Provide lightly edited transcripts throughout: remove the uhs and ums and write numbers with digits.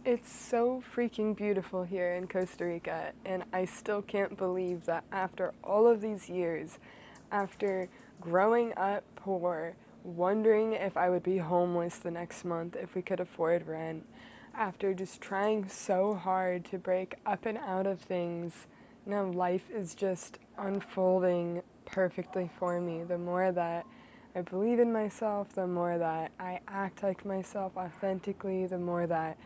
It's so freaking beautiful here in Costa Rica, and I still can't believe that after all of these years, after growing up poor, wondering if I would be homeless the next month if we could afford rent, after just trying so hard to break up and out of things, now life is just unfolding perfectly for me. The more that I believe in myself, the more that I act like myself authentically, the more that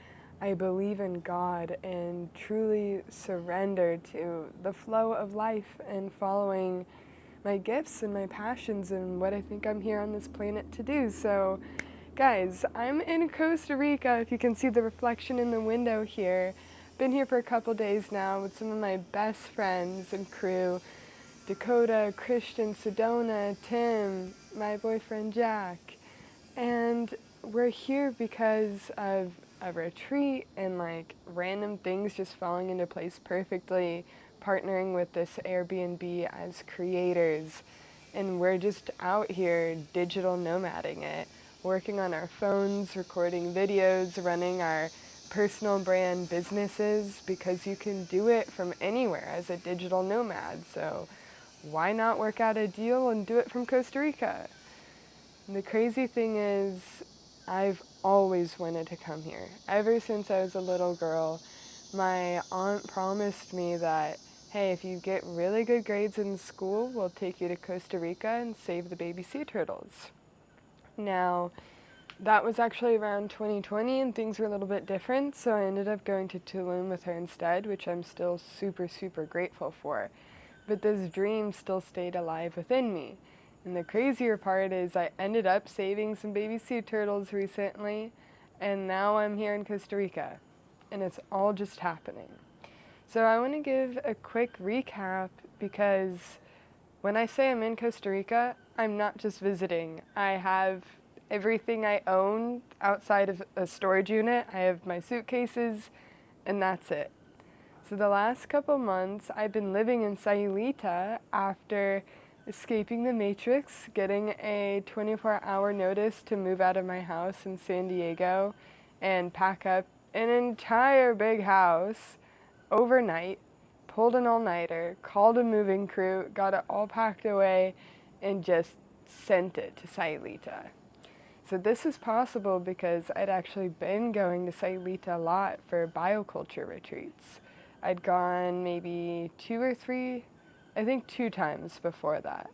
I believe in God and truly surrender to the flow of life and following my gifts and my passions and what I think I'm here on this planet to do. So, guys, I'm in Costa Rica, if you can see the reflection in the window here. Been here for a couple days now with some of my best friends and crew, Dakota, Christian, Sedona, Tim, my boyfriend Jack. And we're here because of a retreat and like random things just falling into place perfectly, partnering with this Airbnb as creators. And we're just out here digital nomading it, working on our phones, recording videos, running our personal brand businesses because you can do it from anywhere as a digital nomad. So why not work out a deal and do it from Costa Rica? And the crazy thing is, I've always wanted to come here. Ever since I was a little girl, my aunt promised me that, hey, if you get really good grades in school, we'll take you to Costa Rica and save the baby sea turtles. Now, that was actually around 2020 and things were a little bit different, so I ended up going to Tulum with her instead, which I'm still super, super grateful for. But this dream still stayed alive within me. And the crazier part is I ended up saving some baby sea turtles recently, and now I'm here in Costa Rica, and it's all just happening. So I want to give a quick recap because when I say I'm in Costa Rica, I'm not just visiting. I have everything I own outside of a storage unit. I have my suitcases, and that's it. So the last couple months, I've been living in Sayulita after escaping the Matrix, getting a 24-hour notice to move out of my house in San Diego and pack up an entire big house overnight, pulled an all-nighter, called a moving crew, got it all packed away, and just sent it to Sayulita. So this is possible because I'd actually been going to Sayulita a lot for bioculture retreats. I'd gone maybe 2 or 3, I think 2 times before that.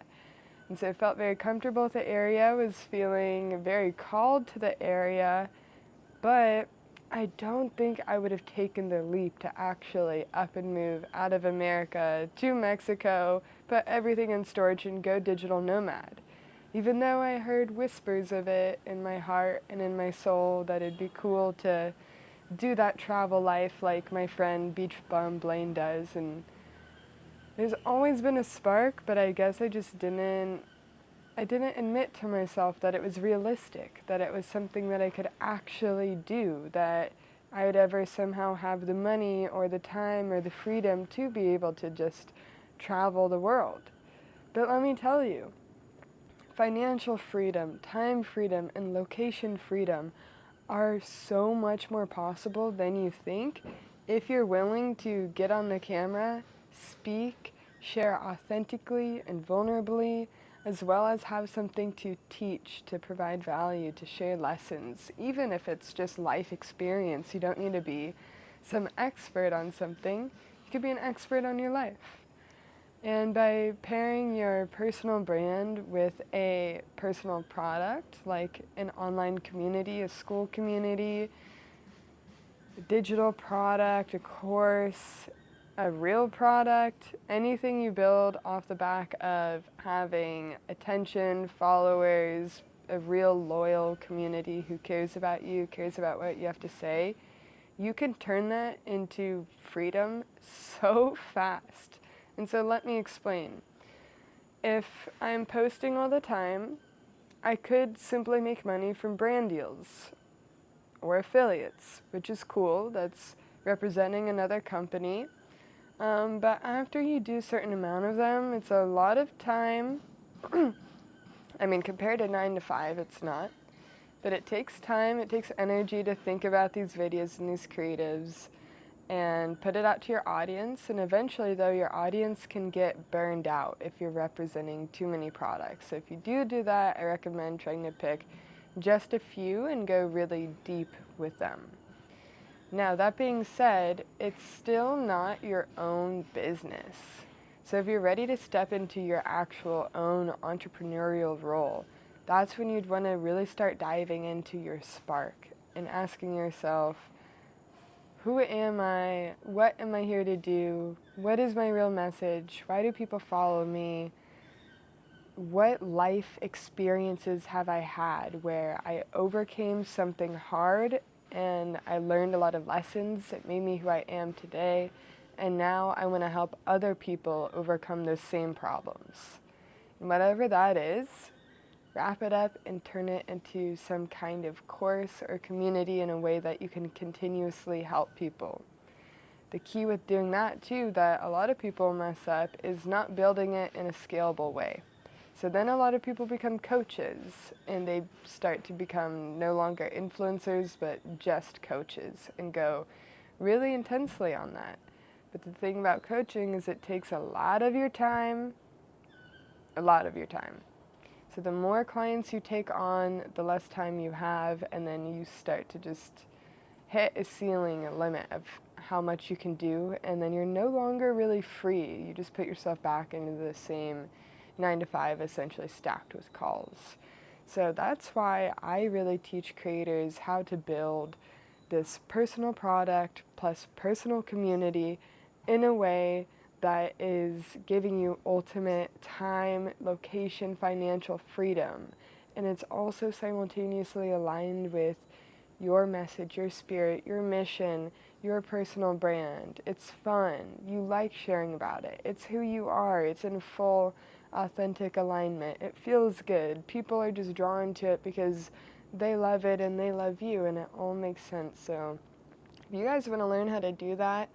And so I felt very comfortable with the area, was feeling very called to the area, but I don't think I would have taken the leap to actually up and move out of America to Mexico, put everything in storage and go digital nomad. Even though I heard whispers of it in my heart and in my soul that it'd be cool to do that travel life like my friend Beach Bum Blaine does, and there's always been a spark, but I guess I didn't admit to myself that it was realistic, that it was something that I could actually do, that I would ever somehow have the money or the time or the freedom to be able to just travel the world. But let me tell you, financial freedom, time freedom, and location freedom are so much more possible than you think if you're willing to get on the camera, speak, share authentically and vulnerably, as well as have something to teach, to provide value, to share lessons, even if it's just life experience. You don't need to be some expert on something. You could be an expert on your life. And by pairing your personal brand with a personal product, like an online community, a school community, a digital product, a course, a real product, anything you build off the back of having attention, followers, a real loyal community who cares about you, cares about what you have to say, you can turn that into freedom so fast. And so let me explain. If I'm posting all the time, I could simply make money from brand deals or affiliates, which is cool. That's representing another company. But after you do a certain amount of them, it's a lot of time. I mean, compared to 9 to 5, it's not. But it takes time, it takes energy to think about these videos and these creatives and put it out to your audience. And eventually, though, your audience can get burned out if you're representing too many products. So if you do that, I recommend trying to pick just a few and go really deep with them. Now, that being said, it's still not your own business. So if you're ready to step into your actual own entrepreneurial role, that's when you'd want to really start diving into your spark and asking yourself, who am I? What am I here to do? What is my real message? Why do people follow me? What life experiences have I had where I overcame something hard and I learned a lot of lessons that made me who I am today, and now I want to help other people overcome those same problems. And whatever that is, wrap it up and turn it into some kind of course or community in a way that you can continuously help people. The key with doing that too, that a lot of people mess up, is not building it in a scalable way. So then a lot of people become coaches and they start to become no longer influencers but just coaches and go really intensely on that. But the thing about coaching is it takes a lot of your time, So the more clients you take on, the less time you have, and then you start to just hit a ceiling, a limit of how much you can do, and then you're no longer really free. You just put yourself back into the same 9 to 5, essentially stacked with calls. So that's why I really teach creators how to build this personal product plus personal community in a way that is giving you ultimate time, location, financial freedom. And it's also simultaneously aligned with your message, your spirit, your mission, your personal brand. It's fun. You like sharing about it. It's who you are. It's in full, authentic alignment. It feels good. People are just drawn to it because they love it and they love you, and it all makes sense. So if you guys want to learn how to do that,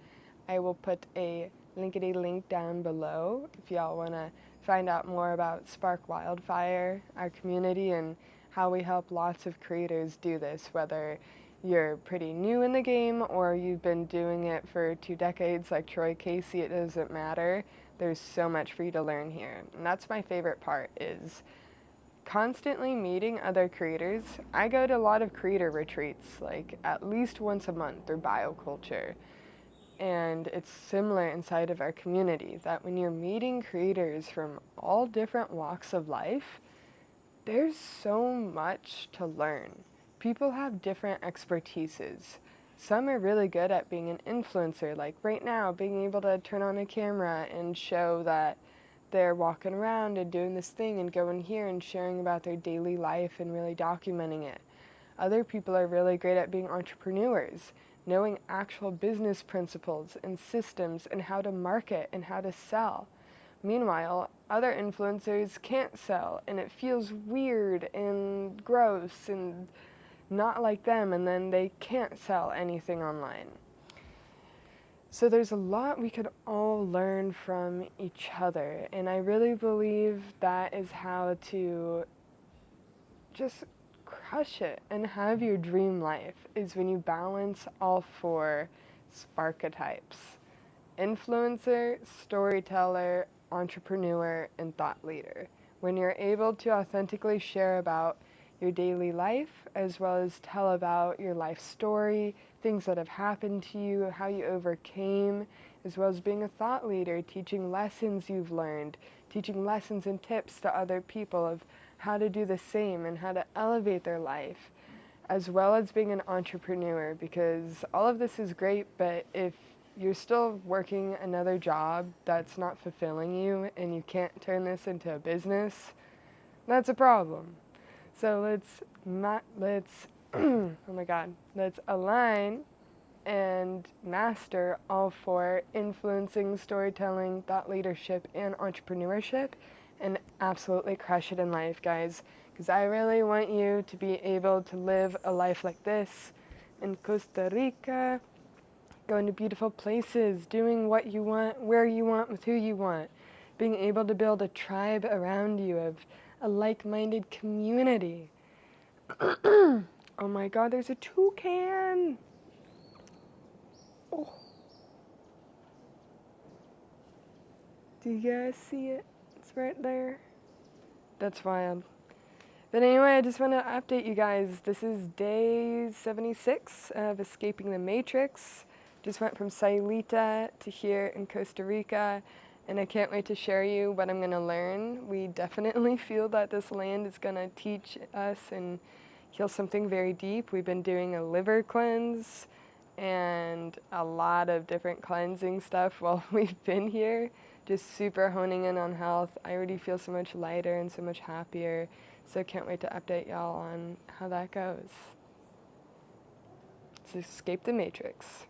I will put a linkity link down below if y'all want to find out more about Spark Wildfire, our community, and how we help lots of creators do this, whether you're pretty new in the game or you've been doing it for 2 decades like Troy Casey. It doesn't matter. There's so much for you to learn here. And that's my favorite part, is constantly meeting other creators. I go to a lot of creator retreats, like at least once a month through Bioculture. And it's similar inside of our community, that when you're meeting creators from all different walks of life, there's so much to learn. People have different expertises. Some are really good at being an influencer, like right now, being able to turn on a camera and show that they're walking around and doing this thing and going here and sharing about their daily life and really documenting it. Other people are really great at being entrepreneurs, knowing actual business principles and systems and how to market and how to sell. Meanwhile, other influencers can't sell, and it feels weird and gross and not like them, and then they can't sell anything online. So there's a lot we could all learn from each other, and I really believe that is how to just crush it and have your dream life, is when you balance all 4 sparketypes: influencer, storyteller, entrepreneur, and thought leader. When you're able to authentically share about your daily life, as well as tell about your life story, things that have happened to you, how you overcame, as well as being a thought leader, teaching lessons you've learned, teaching lessons and tips to other people of how to do the same and how to elevate their life, as well as being an entrepreneur, because all of this is great, but if you're still working another job that's not fulfilling you and you can't turn this into a business, that's a problem. So let's align and master all 4: influencing, storytelling, thought leadership, and entrepreneurship, and absolutely crush it in life, guys. Because I really want you to be able to live a life like this in Costa Rica, going to beautiful places, doing what you want, where you want, with who you want, being able to build a tribe around you of a like-minded community. Oh my god, there's a toucan! Oh. Do you guys see it? It's right there. That's wild. But anyway, I just want to update you guys. This is day 76 of escaping the Matrix. Just went from Sayulita to here in Costa Rica, and I can't wait to share you what I'm going to learn. We definitely feel that this land is going to teach us and heal something very deep. We've been doing a liver cleanse and a lot of different cleansing stuff while we've been here. Just super honing in on health. I already feel so much lighter and so much happier. So can't wait to update y'all on how that goes. Let's escape the Matrix.